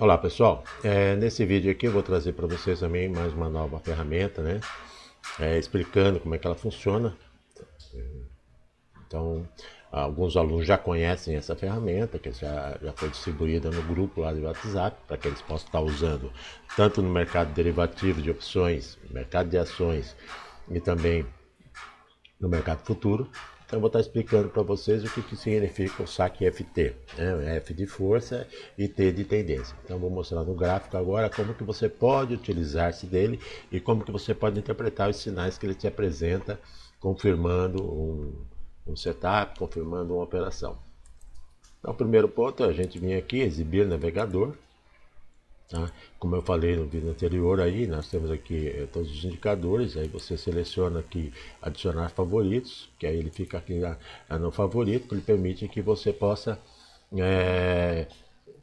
Olá pessoal, nesse vídeo aqui eu vou trazer para vocês também mais uma nova ferramenta, né? Explicando como é que ela funciona. Então, alguns alunos já conhecem essa ferramenta, que já foi distribuída no grupo lá do WhatsApp, para que eles possam estar usando tanto no mercado derivativo de opções, mercado de ações e também no mercado futuro. Então eu vou estar explicando para vocês o que significa o saque FT, né? F de força e T de tendência. Então eu vou mostrar no gráfico agora como que você pode utilizar-se dele e como que você pode interpretar os sinais que ele te apresenta, confirmando um setup, confirmando uma operação. Então o primeiro ponto é a gente vir aqui, exibir navegador. Tá? Como eu falei no vídeo anterior, aí nós temos aqui todos os indicadores. Aí você seleciona aqui adicionar favoritos, que aí ele fica aqui no favorito, que ele permite que você possa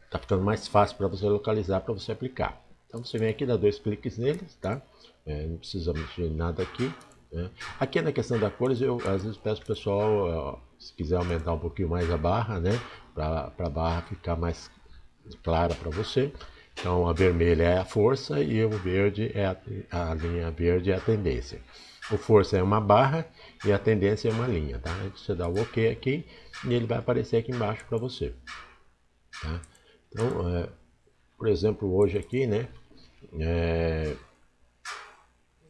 tá ficando mais fácil para você localizar, para você aplicar. Então você vem aqui, dá dois cliques neles, tá? Não precisa mexer em nada aqui, né? Aqui na questão da cores, eu às vezes peço pro pessoal, se quiser aumentar um pouquinho mais a barra, né? Para a barra ficar mais clara para você. Então a vermelha é a força e o verde é a linha verde é a tendência. O força é uma barra e a tendência é uma linha, tá? Aí você dá o OK aqui e ele vai aparecer aqui embaixo para você, tá? Então, por exemplo, hoje aqui, né?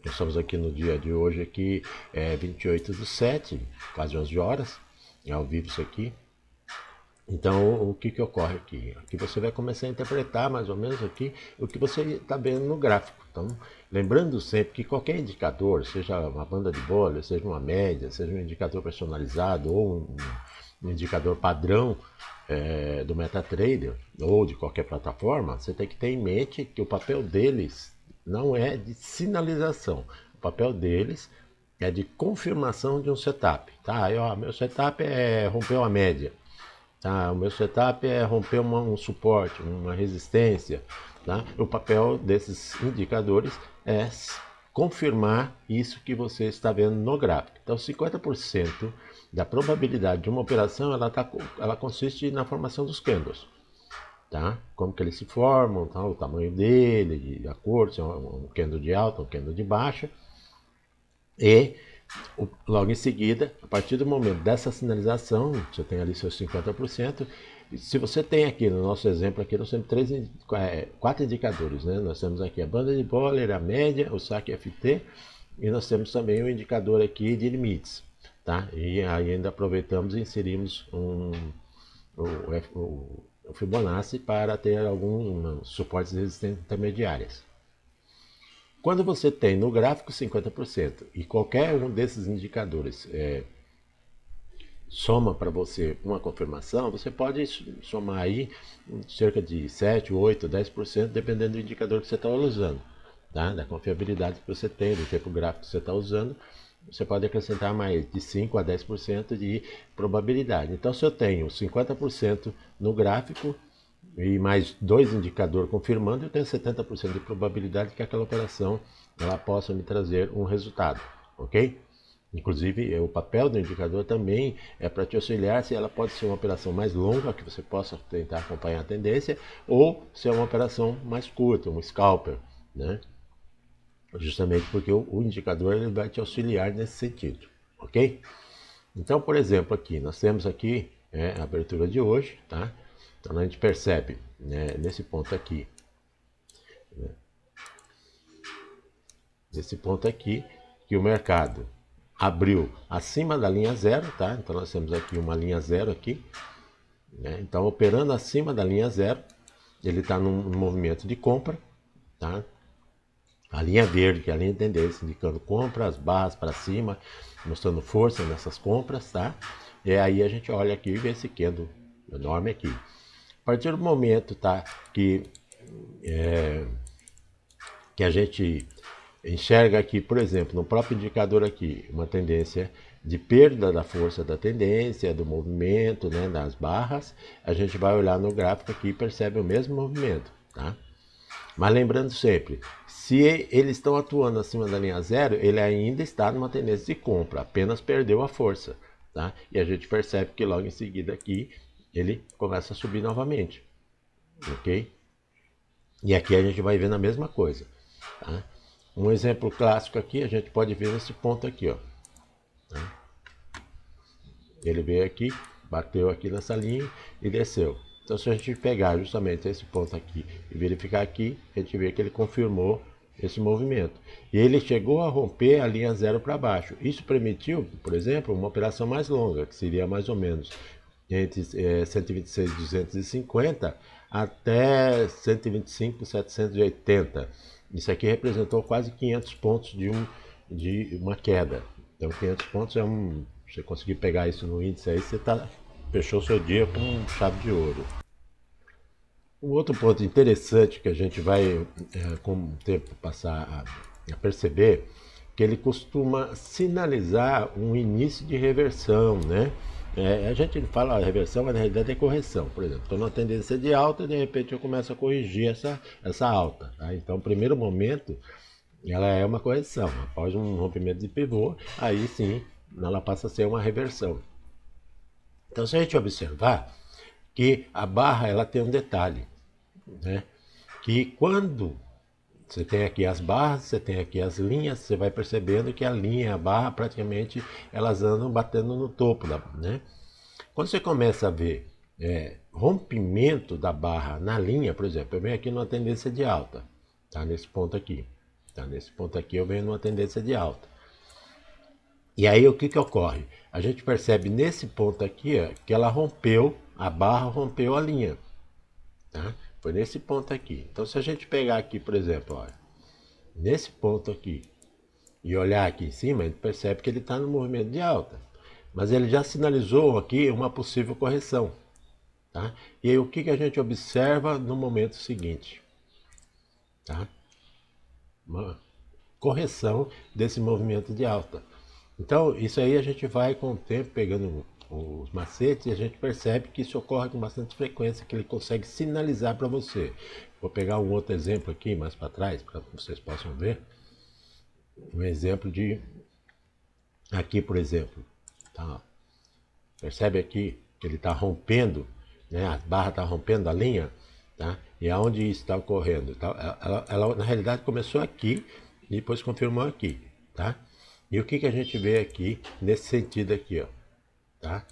Nós estamos aqui no dia de hoje aqui, 28/7, quase 11 horas, é ao vivo isso aqui. Então, o que ocorre aqui? Aqui você vai começar a interpretar mais ou menos aqui o que você está vendo no gráfico. Então, lembrando sempre que qualquer indicador, seja uma banda de Bollinger, seja uma média, seja um indicador personalizado ou um indicador padrão do MetaTrader ou de qualquer plataforma, você tem que ter em mente que o papel deles não é de sinalização. O papel deles é de confirmação de um setup. Tá? Aí, ó, meu setup rompeu a média. Tá? O meu setup é romper um suporte, uma resistência. Tá? O papel desses indicadores é confirmar isso que você está vendo no gráfico. Então, 50% da probabilidade de uma operação ela consiste na formação dos candles. Tá? Como que eles se formam, tá? O tamanho dele, de acordo, se é um candle de alta, um candle de baixa. E logo em seguida, a partir do momento dessa sinalização, você tem ali seus 50%. Se você tem aqui, no nosso exemplo aqui, nós temos quatro indicadores, né? Nós temos aqui a banda de Bollinger, a média, o saque FT, e nós temos também o indicador aqui de limites, tá? E aí ainda aproveitamos e inserimos o Fibonacci para ter alguns suportes de resistência intermediárias. Quando você tem no gráfico 50% e qualquer um desses indicadores soma para você uma confirmação, você pode somar aí cerca de 7, 8, 10%, dependendo do indicador que você está usando, tá? Da confiabilidade que você tem, do tempo gráfico que você está usando. Você pode acrescentar mais de 5 a 10% de probabilidade. Então, se eu tenho 50% no gráfico e mais dois indicadores confirmando, eu tenho 70% de probabilidade que aquela operação ela possa me trazer um resultado, ok? Inclusive, o papel do indicador também é para te auxiliar se ela pode ser uma operação mais longa, que você possa tentar acompanhar a tendência, ou se é uma operação mais curta, um scalper, né? Justamente porque o indicador ele vai te auxiliar nesse sentido, ok? Então, por exemplo, aqui nós temos aqui a abertura de hoje, tá? Então a gente percebe, né, nesse ponto aqui, que o mercado abriu acima da linha zero, tá? Então nós temos aqui uma linha zero aqui, né? Então operando acima da linha zero, ele está num movimento de compra, tá? A linha verde, que é a linha de tendência, indicando compra, as barras para cima, mostrando força nessas compras, tá? E aí a gente olha aqui e vê esse candle enorme aqui. A partir do momento, tá, que a gente enxerga aqui, por exemplo, no próprio indicador aqui, uma tendência de perda da força da tendência, do movimento, né, das barras, a gente vai olhar no gráfico aqui e percebe o mesmo movimento, tá? Mas lembrando sempre, se eles estão atuando acima da linha zero, ele ainda está numa tendência de compra, apenas perdeu a força, tá? E a gente percebe que logo em seguida aqui ele começa a subir novamente, ok? E aqui a gente vai vendo a mesma coisa. Tá? Um exemplo clássico aqui, a gente pode ver nesse ponto aqui, ó. Tá? Ele veio aqui, bateu aqui nessa linha e desceu. Então, se a gente pegar justamente esse ponto aqui e verificar aqui, a gente vê que ele confirmou esse movimento. E ele chegou a romper a linha zero para baixo. Isso permitiu, por exemplo, uma operação mais longa, que seria mais ou menos entre 126.250 até 125.780. Isso aqui representou quase 500 pontos de uma queda. Então 500 pontos é você conseguir pegar isso no índice aí, fechou seu dia com chave de ouro. Um outro ponto interessante que a gente vai, com o tempo, passar a perceber, que ele costuma sinalizar um início de reversão, né? A gente fala reversão, mas na realidade é correção. Por exemplo, estou numa tendência de alta e de repente eu começo a corrigir essa alta. Tá? Então, o primeiro momento, ela é uma correção. Após um rompimento de pivô, aí sim, ela passa a ser uma reversão. Então, se a gente observar que a barra ela tem um detalhe, né? Que quando você tem aqui as barras, você tem aqui as linhas, você vai percebendo que a linha e a barra praticamente elas andam batendo no topo, né? Quando você começa a ver rompimento da barra na linha, por exemplo, eu venho aqui numa tendência de alta, tá nesse ponto aqui, tá nesse ponto aqui eu venho numa tendência de alta. E aí o que ocorre? A gente percebe nesse ponto aqui ó, que ela rompeu, a barra rompeu a linha, tá? Foi nesse ponto aqui. Então se a gente pegar aqui, por exemplo, olha, nesse ponto aqui e olhar aqui em cima, a gente percebe que ele está no movimento de alta. Mas ele já sinalizou aqui uma possível correção. Tá? E aí o que a gente observa no momento seguinte? Tá? Uma correção desse movimento de alta. Então isso aí a gente vai com o tempo pegando os macetes e a gente percebe que isso ocorre com bastante frequência, que ele consegue sinalizar para você. Vou pegar um outro exemplo aqui mais para trás, para que vocês possam ver. Um exemplo de aqui, por exemplo, tá? Percebe aqui que ele está rompendo, né? A barra está rompendo a linha, tá? E aonde isso está ocorrendo? Tá? Ela, na realidade começou aqui e depois confirmou aqui, tá? E o que a gente vê aqui nesse sentido aqui, ó, tá?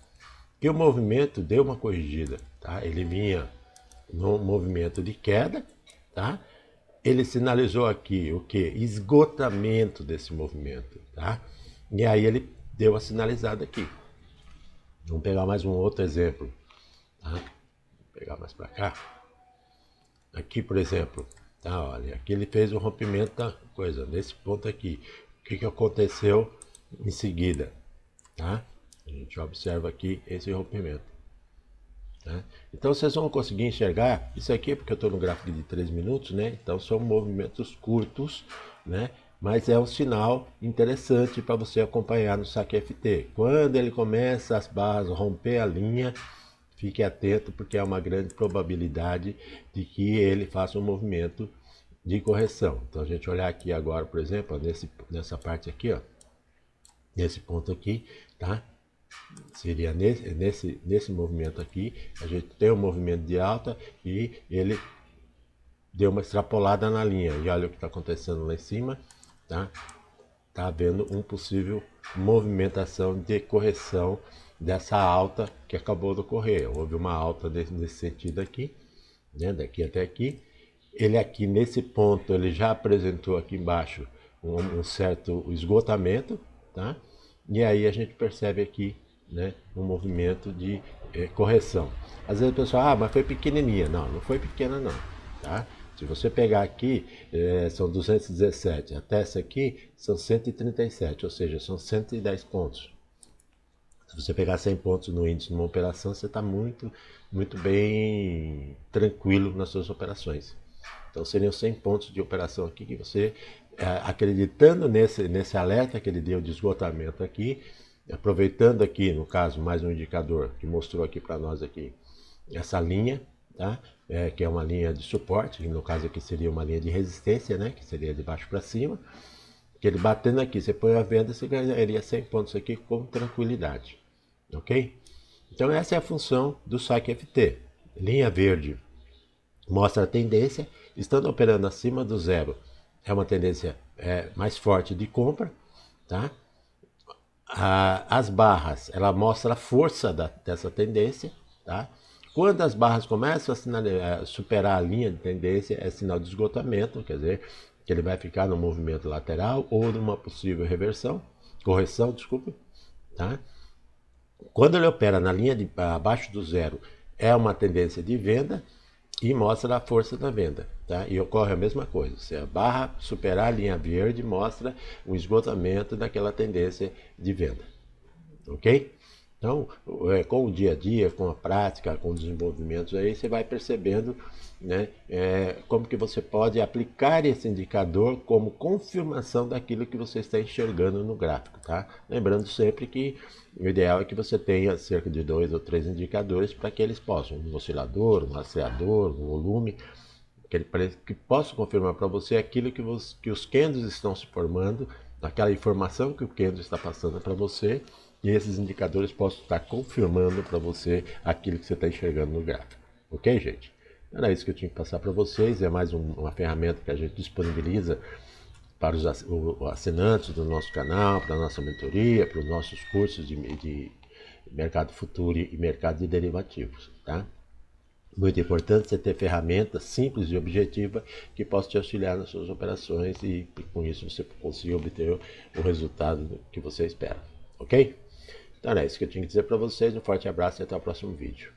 Que o movimento deu uma corrigida, tá? Ele vinha no movimento de queda, tá? Ele sinalizou aqui o que? Esgotamento desse movimento, tá? E aí ele deu a sinalizada aqui. Vamos pegar mais um outro exemplo, tá? Vou pegar mais para cá. Aqui, por exemplo, tá? Olha, aqui ele fez o rompimento da coisa, nesse ponto aqui. O que aconteceu em seguida, tá? A gente observa aqui esse rompimento. Tá? Então vocês vão conseguir enxergar isso aqui, porque eu estou no gráfico de 3 minutos, né? Então são movimentos curtos, né? Mas é um sinal interessante para você acompanhar no saque FT. Quando ele começa as barras a romper a linha, fique atento, porque há uma grande probabilidade de que ele faça um movimento de correção. Então a gente olhar aqui agora, por exemplo, nessa parte aqui, ó, nesse ponto aqui, tá? Seria nesse movimento aqui, a gente tem um movimento de alta e ele deu uma extrapolada na linha. E olha o que está acontecendo lá em cima, tá? Tá havendo um possível movimentação de correção dessa alta que acabou de ocorrer. Houve uma alta nesse sentido aqui, né? Daqui até aqui. Ele aqui nesse ponto, ele já apresentou aqui embaixo um certo esgotamento, tá? E aí a gente percebe aqui, né, um movimento de correção. Às vezes o pessoal, mas foi pequenininha. Não, não foi pequena não, tá? Se você pegar aqui, são 217, até essa aqui são 137, ou seja, são 110 pontos. Se você pegar 100 pontos no índice numa operação, você está muito, muito bem tranquilo nas suas operações. Então seriam 100 pontos de operação aqui que você, acreditando nesse alerta que ele deu de esgotamento aqui, aproveitando aqui, no caso, mais um indicador que mostrou aqui para nós aqui, essa linha, tá? Que é uma linha de suporte, que no caso aqui seria uma linha de resistência, né? Que seria de baixo para cima. Que ele batendo aqui, você põe a venda, você ganharia 100 pontos aqui com tranquilidade, ok? Então essa é a função do saque FT. Linha verde mostra a tendência, estando operando acima do zero, é uma tendência mais forte de compra, tá? As barras, ela mostra a força dessa tendência, tá? Quando as barras começam a superar a linha de tendência, é sinal de esgotamento, quer dizer, que ele vai ficar no movimento lateral ou numa possível correção, desculpa, tá? Quando ele opera na linha de abaixo do zero, é uma tendência de venda e mostra a força da venda, tá? E ocorre a mesma coisa. Se a barra superar a linha verde, mostra um esgotamento daquela tendência de venda, ok? Então, com o dia a dia, com a prática, com os desenvolvimentos aí, você vai percebendo, né, como que você pode aplicar esse indicador como confirmação daquilo que você está enxergando no gráfico, tá? Lembrando sempre que o ideal é que você tenha cerca de 2 ou 3 indicadores para que eles possam, um oscilador, um rastreador, um volume, que possa confirmar para você aquilo que os candles estão se formando, aquela informação que o candle está passando para você, e esses indicadores possam estar confirmando para você aquilo que você está enxergando no gráfico. Ok, gente? Era isso que eu tinha que passar para vocês. É mais uma ferramenta que a gente disponibiliza para os assinantes do nosso canal, para a nossa mentoria, para os nossos cursos de mercado futuro e mercado de derivativos, tá? Muito importante você ter ferramentas simples e objetivas que possam te auxiliar nas suas operações e com isso você consiga obter o resultado que você espera, ok? Então é isso que eu tinha que dizer para vocês. Um forte abraço e até o próximo vídeo.